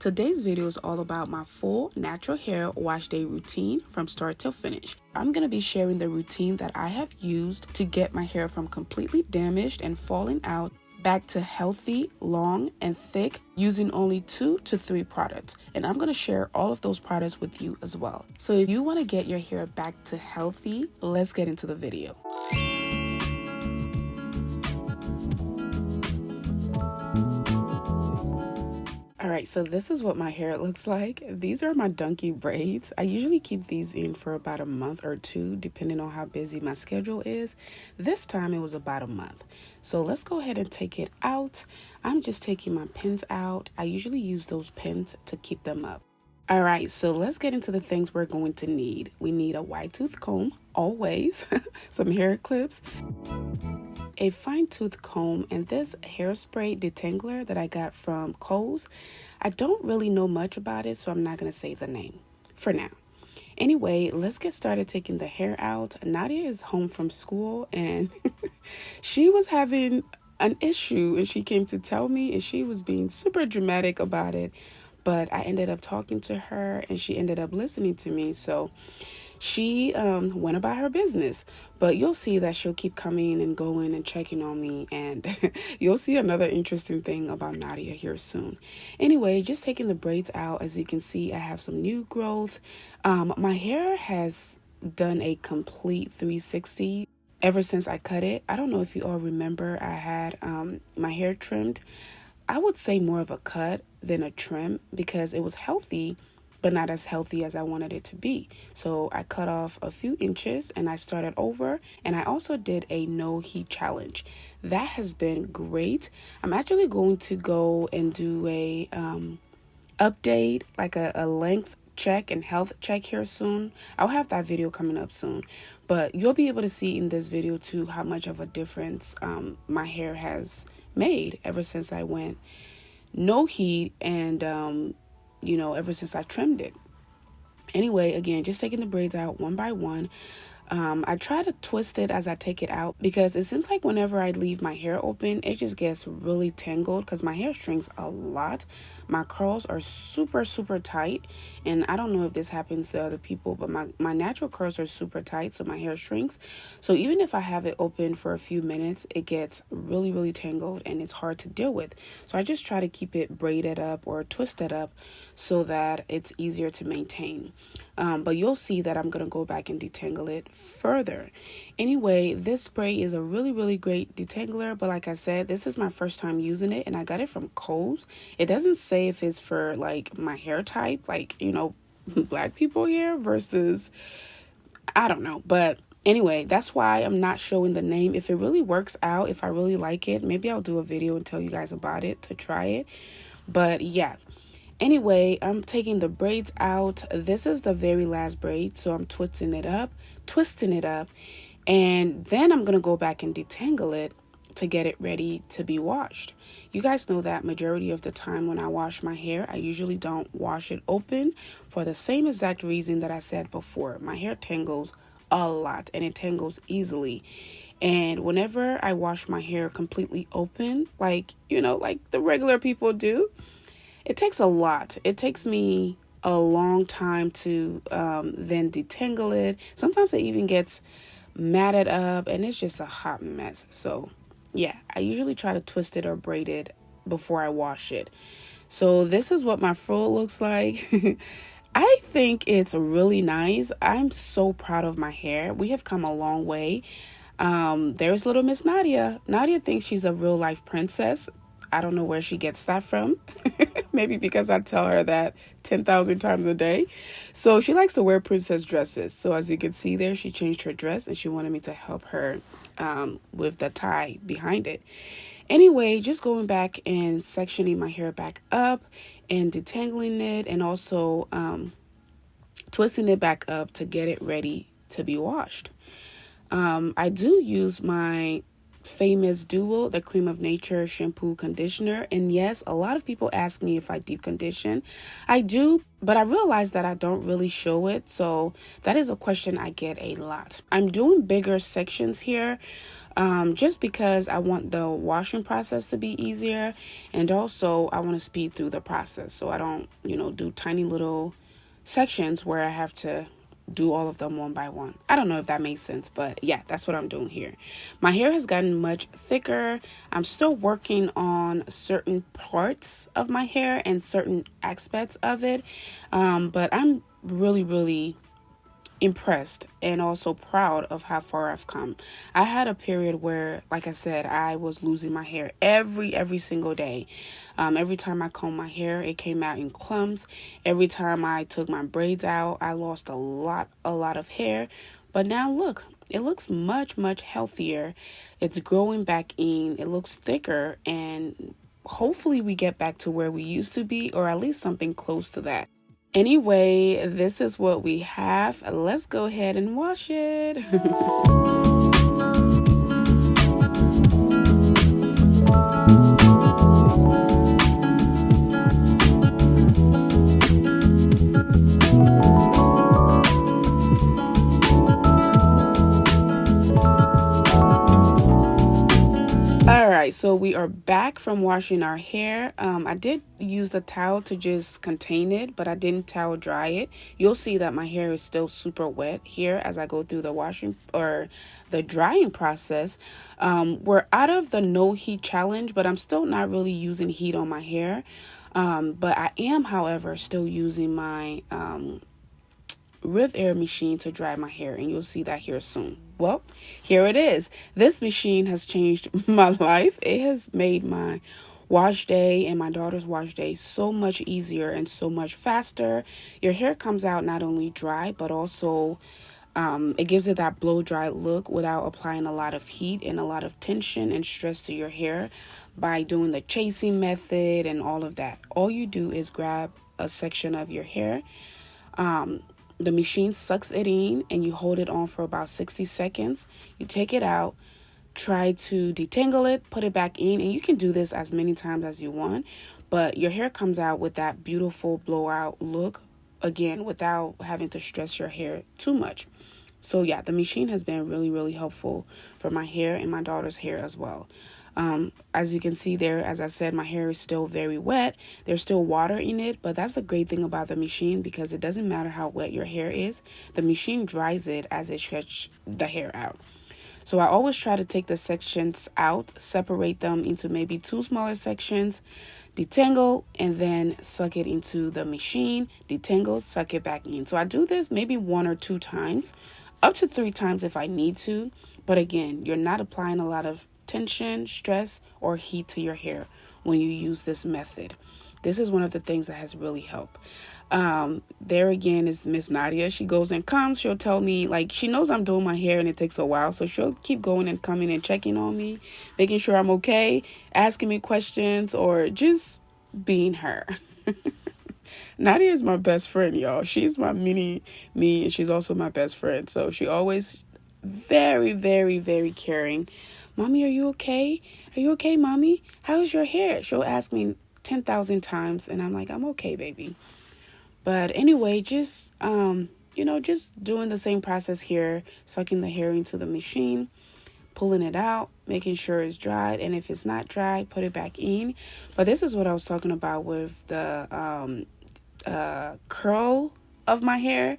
Today's video is all about my full natural hair wash day routine from start till finish. I'm going to be sharing the routine that I have used to get my hair from completely damaged and falling out back to healthy, long, and thick using only 2 to 3 products. And I'm going to share all of those products with you as well. So if you want to get your hair back to healthy, let's get into the video. Alright, so this is what my hair looks like. These are my donkey braids. I usually keep these in for about a month or 2, depending on how busy my schedule is. This time it was about a month. So let's go ahead and take it out. I'm just taking my pins out. I usually use those pins to keep them up. Alright, so let's get into the things we're going to need. We need a wide tooth comb, always, some hair clips, a fine tooth comb, and this hairspray detangler that I got from Kohl's. I don't really know much about it, so I'm not going to say the name for now. Anyway, let's get started taking the hair out. Nadia is home from school and she was having an issue and she came to tell me and she was being super dramatic about it. But I ended up talking to her and she ended up listening to me. So she went about her business. But you'll see that she'll keep coming and going and checking on me. And you'll see another interesting thing about Nadia here soon. Anyway, just taking the braids out. As you can see, I have some new growth. My hair has done a complete 360 ever since I cut it. I don't know if you all remember, I had my hair trimmed. I would say more of a cut than a trim because it was healthy, but not as healthy as I wanted it to be. So I cut off a few inches and I started over, and I also did a no heat challenge. That has been great. I'm actually going to go and do a update, like a length check and health check here soon. I'll have that video coming up soon, but you'll be able to see in this video too how much of a difference my hair has made ever since I went no heat and ever since I trimmed it. Anyway, again, just taking the braids out one by one. I try to twist it as I take it out because it seems like whenever I leave my hair open, it just gets really tangled because my hair shrinks a lot. My curls are super tight, and I don't know if this happens to other people, but my natural curls are super tight, so my hair shrinks. So even if I have it open for a few minutes, it gets really tangled and it's hard to deal with. So I just try to keep it braided up or twisted up so that it's easier to maintain. But you'll see that I'm going to go back and detangle it further. Anyway, this spray is a really great detangler, but like I said, this is my first time using it and I got it from Kohl's. It doesn't say if it's for like my hair type, like, black people hair versus, I don't know. But anyway, that's why I'm not showing the name. If it really works out, if I really like it, maybe I'll do a video and tell you guys about it to try it. But yeah. Anyway, I'm taking the braids out. This is the very last braid, so I'm twisting it up, and then I'm going to go back and detangle it to get it ready to be washed. You guys know that majority of the time when I wash my hair, I usually don't wash it open for the same exact reason that I said before. My hair tangles a lot and it tangles easily. And whenever I wash my hair completely open, like the regular people do, it takes a lot. It takes me a long time to then detangle it. Sometimes it even gets matted up and it's just a hot mess. So yeah, I usually try to twist it or braid it before I wash it. So this is what my fro looks like. I think it's really nice. I'm so proud of my hair. We have come a long way. There's little Miss Nadia. Nadia thinks she's a real life princess. I don't know where she gets that from. Maybe because I tell her that 10,000 times a day. So she likes to wear princess dresses. So as you can see there, she changed her dress and she wanted me to help her with the tie behind it. Anyway, just going back and sectioning my hair back up and detangling it and also twisting it back up to get it ready to be washed. I do use my famous duo, the Cream of Nature shampoo conditioner, and yes, a lot of people ask me if I deep condition. I do, but I realize that I don't really show it, so that is a question I get a lot. I'm doing bigger sections here just because I want the washing process to be easier, and also I want to speed through the process so I don't, do tiny little sections where I have to do all of them one by one. I don't know if that makes sense, but yeah, that's what I'm doing here. My hair has gotten much thicker. I'm still working on certain parts of my hair and certain aspects of it, but I'm really, really impressed and also proud of how far I've come. I had a period where, like I said, I was losing my hair every single day. Every time I combed my hair, it came out in clumps. Every time I took my braids out, I lost a lot of hair. But now look, it looks much healthier. It's growing back in. It looks thicker, and hopefully we get back to where we used to be, or at least something close to that. Anyway, this is what we have. Let's go ahead and wash it. Alright, so we are back from washing our hair. I did use the towel to just contain it, but I didn't towel dry it. You'll see that my hair is still super wet here as I go through the washing or the drying process. We're out of the no heat challenge, but I'm still not really using heat on my hair. But I am, however, still using my Rev Air machine to dry my hair, and you'll see that here soon. Well, here it is. This machine has changed my life. It has made my wash day and my daughter's wash day so much easier and so much faster. Your hair comes out not only dry, but also it gives it that blow dry look without applying a lot of heat and a lot of tension and stress to your hair by doing the chasing method and all of that. All you do is grab a section of your hair. The machine sucks it in and you hold it on for about 60 seconds. You take it out, try to detangle it, put it back in, and you can do this as many times as you want, but your hair comes out with that beautiful blowout look, again, without having to stress your hair too much. So yeah, the machine has been really helpful for my hair and my daughter's hair as well. As you can see there, as I said, my hair is still very wet. There's still water in it, but that's the great thing about the machine, because it doesn't matter how wet your hair is. The machine dries it as it stretches the hair out. So I always try to take the sections out, separate them into maybe 2 smaller sections, detangle, and then suck it into the machine, detangle, suck it back in. So I do this maybe 1 or 2 times, up to 3 times if I need to. But again, you're not applying a lot of tension, stress, or heat to your hair when you use this method. This is one of the things that has really helped. There again is Miss Nadia. She goes and comes. She'll tell me, like, she knows I'm doing my hair and it takes a while, so she'll keep going and coming and checking on me, making sure I'm okay, asking me questions, or just being her. Nadia is my best friend, y'all. She's my mini me, and she's also my best friend. So she always very caring. Mommy, are you okay? Are you okay, Mommy? How's your hair? She'll ask me 10,000 times, and I'm like, I'm okay, baby. But anyway, just just doing the same process here, sucking the hair into the machine, pulling it out, making sure it's dried, and if it's not dry, put it back in. But this is what I was talking about with the curl of my hair.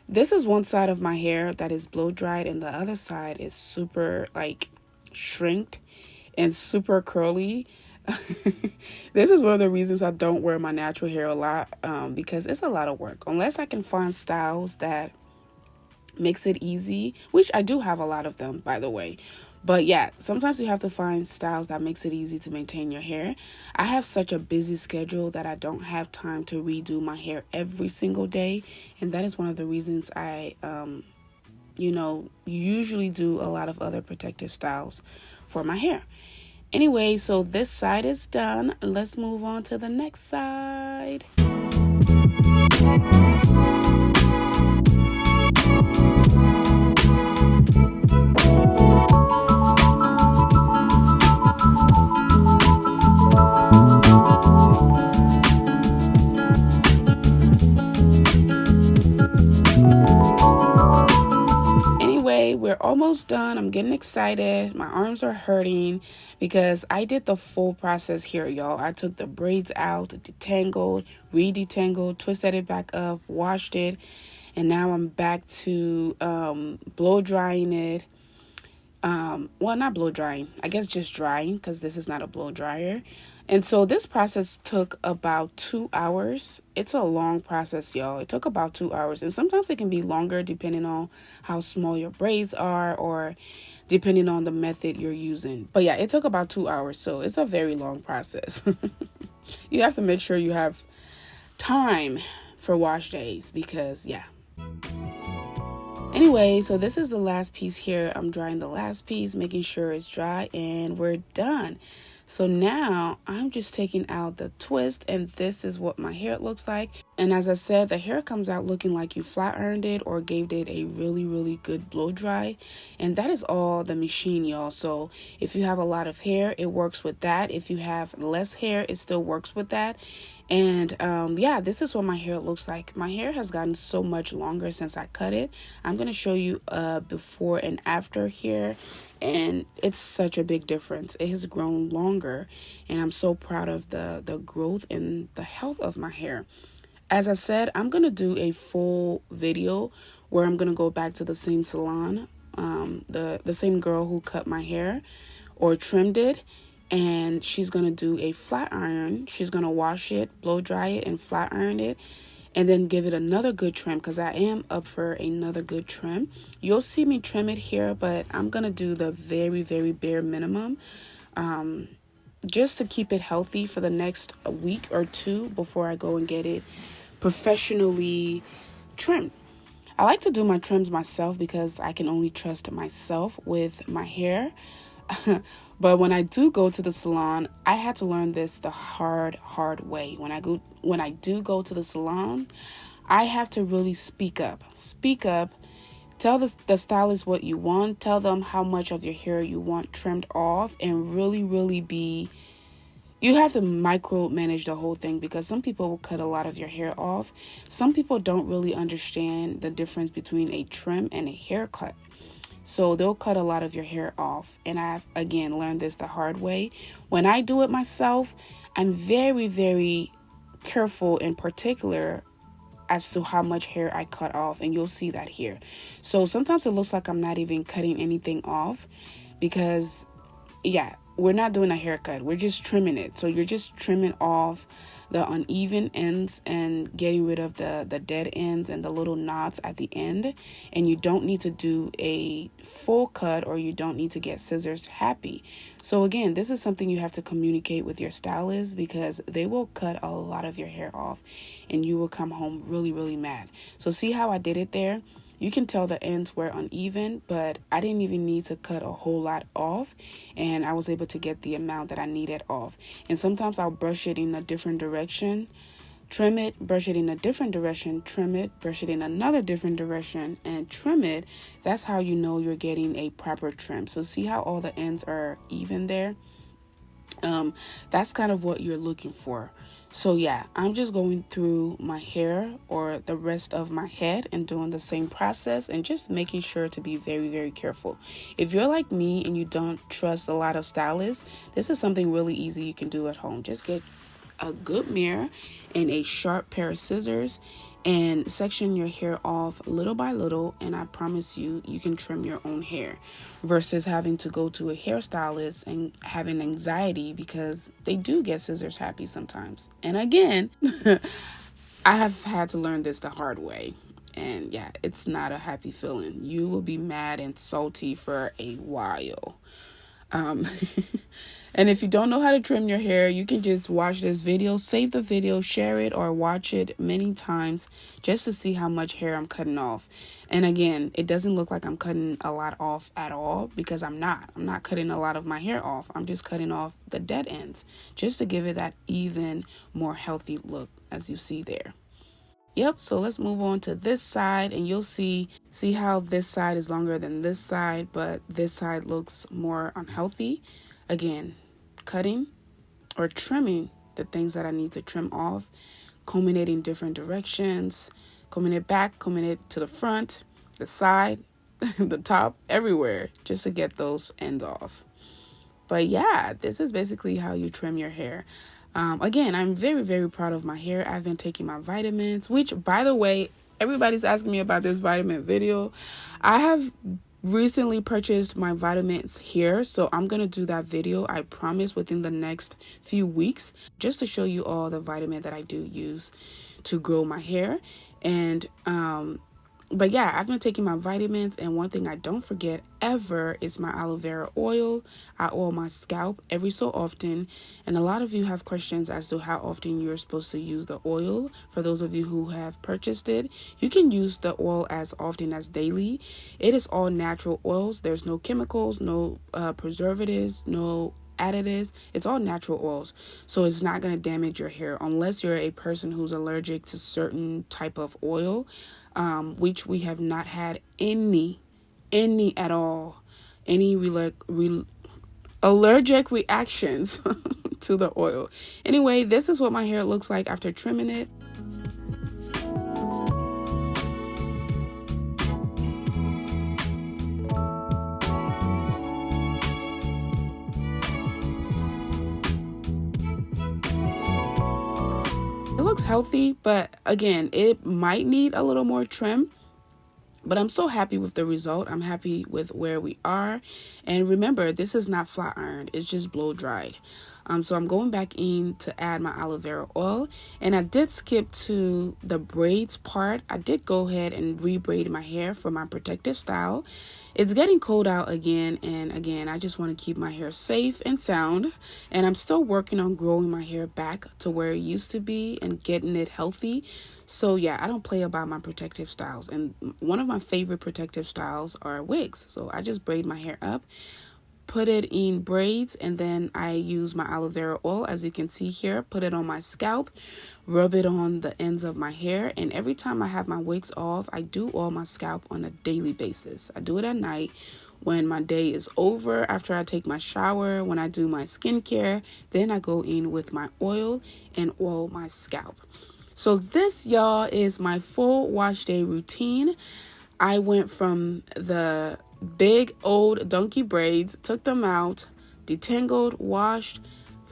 This is one side of my hair that is blow dried, and the other side is super shrinked and super curly. This is one of the reasons I don't wear my natural hair a lot, because it's a lot of work. Unless I can find styles that makes it easy, which I do have a lot of them, by the way. But yeah, sometimes you have to find styles that makes it easy to maintain your hair. I have such a busy schedule that I don't have time to redo my hair every single day, and that is one of the reasons I usually do a lot of other protective styles for my hair. Anyway, so this side is done. Let's move on to the next side. We're almost almost done. I'm getting excited. My arms are hurting because I did the full process here, y'all. I took the braids out, detangled, re-detangled, twisted it back up, washed it, and now I'm back to blow drying it. Well, not blow drying, I guess just drying, because this is not a blow dryer. And so this process took about 2 hours. It's a long process, y'all. It took about 2 hours, and sometimes it can be longer depending on how small your braids are or depending on the method you're using. But yeah, it took about 2 hours, so it's a very long process. You have to make sure you have time for wash days because yeah. Anyway, so this is the last piece here. I'm drying the last piece, making sure it's dry, and we're done. So now I'm just taking out the twist, and this is what my hair looks like. And as I said, the hair comes out looking like you flat ironed it or gave it a really, really good blow dry. And that is all the machine, y'all. So if you have a lot of hair, it works with that. If you have less hair, it still works with that. And yeah, this is what my hair looks like. My hair has gotten so much longer since I cut it. I'm going to show you before and after here, and it's such a big difference. It has grown longer, and I'm so proud of the growth and the health of my hair. As I said, I'm going to do a full video where I'm going to go back to the same salon, the same girl who cut my hair or trimmed it. And she's going to do a flat iron. She's going to wash it, blow dry it, and flat iron it. And then give it another good trim because I am up for another good trim. You'll see me trim it here, but I'm going to do the very, very bare minimum. Just to keep it healthy for the next week or two before I go and get it professionally trimmed. I like to do my trims myself because I can only trust myself with my hair. But when I do go to the salon, I had to learn this the hard way. When I do go to the salon, I have to really speak up. Tell the stylist what you want. Tell them how much of your hair you want trimmed off, and really be. You have to micromanage the whole thing because some people will cut a lot of your hair off. Some people don't really understand the difference between a trim and a haircut. So they'll cut a lot of your hair off. And I've, again, learned this the hard way. When I do it myself, I'm very, very careful and particular as to how much hair I cut off. And you'll see that here. So sometimes it looks like I'm not even cutting anything off because, yeah, we're not doing a haircut. We're just trimming it. So you're just trimming off the uneven ends and getting rid of the dead ends and the little knots at the end. And you don't need to do a full cut, or you don't need to get scissors happy. So again, this is something you have to communicate with your stylist because they will cut a lot of your hair off and you will come home really, really mad. So see how I did it there? You can tell the ends were uneven, but I didn't even need to cut a whole lot off, and I was able to get the amount that I needed off. And sometimes I'll brush it in a different direction, trim it, brush it in a different direction, trim it, brush it in another different direction, and trim it. That's how you know you're getting a proper trim. So see how all the ends are even there? That's kind of what you're looking for. So yeah, I'm just going through my hair or the rest of my head and doing the same process and just making sure to be very, very careful. If you're like me and you don't trust a lot of stylists, this is something really easy you can do at home. Just get a good mirror and a sharp pair of scissors and section your hair off little by little, and I promise you, you can trim your own hair versus having to go to a hairstylist and having anxiety because they do get scissors happy sometimes. And again, I have had to learn this the hard way. And yeah, it's not a happy feeling. You will be mad and salty for a while. And if you don't know how to trim your hair, you can just watch this video, save the video, share it, or watch it many times just to see how much hair I'm cutting off. And again, it doesn't look like I'm cutting a lot off at all because I'm not. I'm not cutting a lot of my hair off. I'm just cutting off the dead ends just to give it that even more healthy look as you see there. Yep, so let's move on to this side, and you'll see how this side is longer than this side, but this side looks more unhealthy. Again, cutting or trimming the things that I need to trim off, combing it in different directions, combing it back, combing it to the front, the side. the top, everywhere, just to get those ends off. But yeah, this is basically how you trim your hair. Again, I'm very, very proud of my hair. I've been taking my vitamins, which, by the way, everybody's asking me about this vitamin video. I have recently purchased my vitamins here, so I'm gonna do that video, I promise, within the next few weeks, just to show you all the vitamin that I do use to grow my hair. And but yeah, I've been taking my vitamins, and one thing I don't forget ever is my aloe vera oil. I oil my scalp every so often, and a lot of you have questions as to how often you're supposed to use the oil. For those of you who have purchased it, you can use the oil as often as daily. It is all natural oils. There's no chemicals, no preservatives, no additives. It's all natural oils, so it's not going to damage your hair unless you're a person who's allergic to certain type of oil, which we have not had any at all, any allergic reactions to the oil. Anyway, this is what my hair looks like after trimming it. It looks healthy, but again, it might need a little more trim. But I'm so happy with the result. I'm happy with where we are. And remember, this is not flat ironed. It's just blow dried. So I'm going back in to add my aloe vera oil. And I did skip to the braids part. I did go ahead and re-braid my hair for my protective style. It's getting cold out again. And again, I just want to keep my hair safe and sound. And I'm still working on growing my hair back to where it used to be and getting it healthy. So yeah, I don't play about my protective styles. And one of my favorite protective styles are wigs. So I just braid my hair up, put it in braids, and then I use my aloe vera oil, as you can see here, put it on my scalp, rub it on the ends of my hair. And every time I have my wigs off, I do oil my scalp on a daily basis. I do it at night when my day is over, after I take my shower, when I do my skincare. Then I go in with my oil and oil my scalp. So this, y'all, is my full wash day routine. I went from the big old donkey braids, took them out, detangled, washed,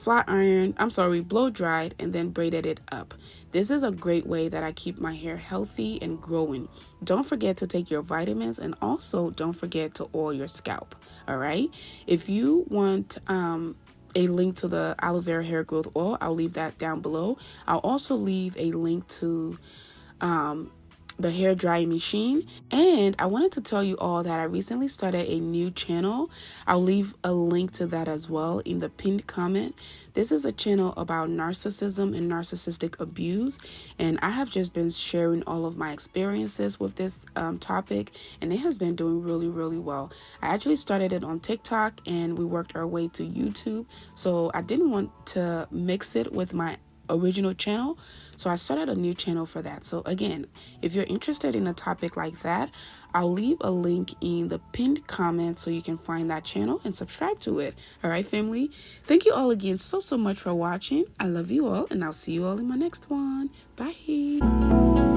blow dried, and then braided it up. This is a great way that I keep my hair healthy and growing. Don't forget to take your vitamins, and also don't forget to oil your scalp. All right. If you want a link to the aloe vera hair growth oil, I'll leave that down below. I'll also leave a link to the hair drying machine. And I wanted to tell you all that I recently started a new channel. I'll leave a link to that as well in the pinned comment. This is a channel about narcissism and narcissistic abuse, and I have just been sharing all of my experiences with this topic, and it has been doing really, really well. I actually started it on TikTok, and we worked our way to YouTube, so I didn't want to mix it with my original channel, so I started a new channel for that. So again, if you're interested in a topic like that, I'll leave a link in the pinned comment so you can find that channel and subscribe to it. All right, family, thank you all again so much for watching. I love you all, and I'll see you all in my next one. Bye.